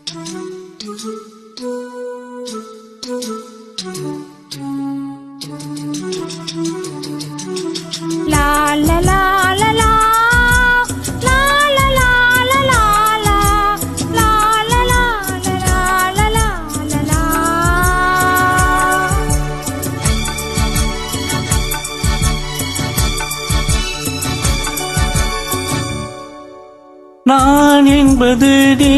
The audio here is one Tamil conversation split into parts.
La la la la la. நான் என்பது நீ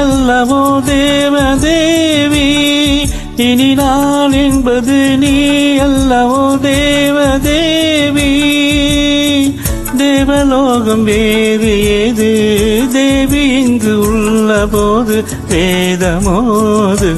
அல்லவோ தேவதேவி, இனி நான் என்பது நீ அல்லவோ தேவதேவி. தேவலோகம் வேறு ஏது தேவி, இங்கு உள்ள போது வேதமோது.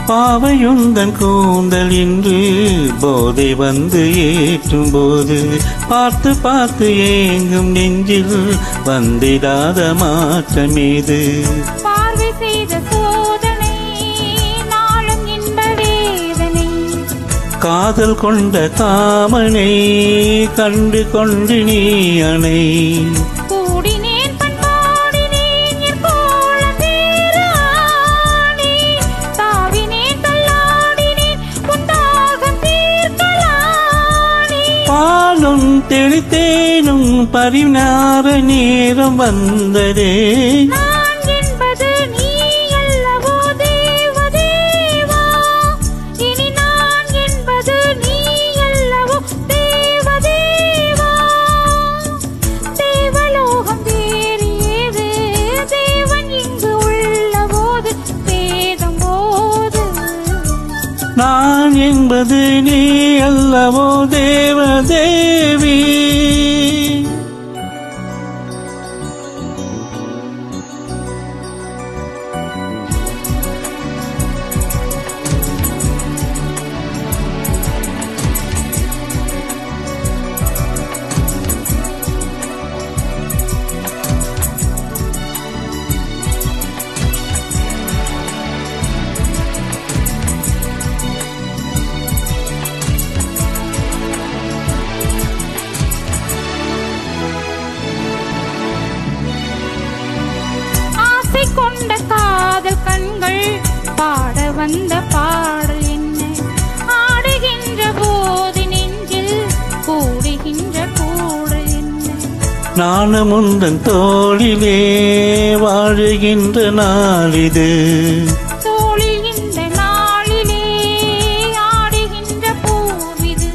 பாவையுந்தன் கூந்தல் இன்று போதை வந்து ஏற்றும் போது, பார்த்து பார்த்து ஏங்கும் நெஞ்சில் வந்திடாத மாற்றமேது. பார்வை செய்த சோதனை நாளும் இன்ப வேதனை, காதல் கொண்ட காமனை கண்டு கொண்டு நீ அணை. பாலும் தெளித்தேனும் பரிமாற நேரம் வந்ததே. நான் என்பது நீ அல்லவோ தேவதேவா, இனி நான் என்பது நீ அல்லவோ தேவதேவா. தேவலோகம் வேறு ஏது தேவன் இங்கு உள்ள போது வேதம் போது. நான் என்பது நீ அல்லவோ தேவதேவி. கொண்ட காதல் கண்கள் பாட வந்த பாடல் என்ன, ஆடுகின்ற போது நெஞ்சில் கூடுகின்ற கூடல் என்ன. நானும் உந்தன் தோளிலே வாழுகின்ற நாளிது, தோளில் இந்த நாளிலே ஆடுகின்ற பூவிது.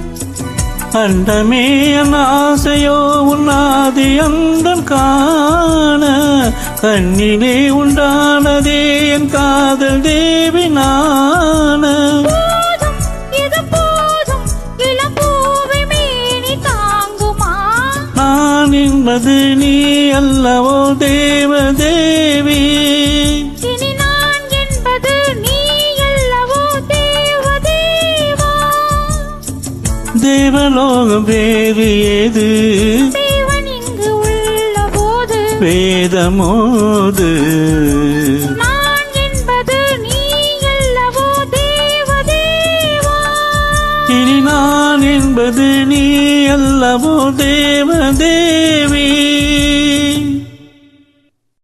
அண்டமே என் ஆசையோ உன்னாதி அந்தம் காண, கண்ணிலே உண்டானதே என் காதல் தேவி நான. போதும் இது போதும் இளம்பூவை மேனி தாங்குமா. நான் என்பது நீ அல்லவோ தேவதேவி, இனி நான் என்பது நீ அல்லவோ தேவதேவா. தேவலோகம் வேறு ஏது தேவன் இங்கு உள்ள போது வேதமோது. நான் என்பது நீ அல்லவோ தேவதேவா, இனி நான் என்பது நீ அல்லவோ தேவதேவி.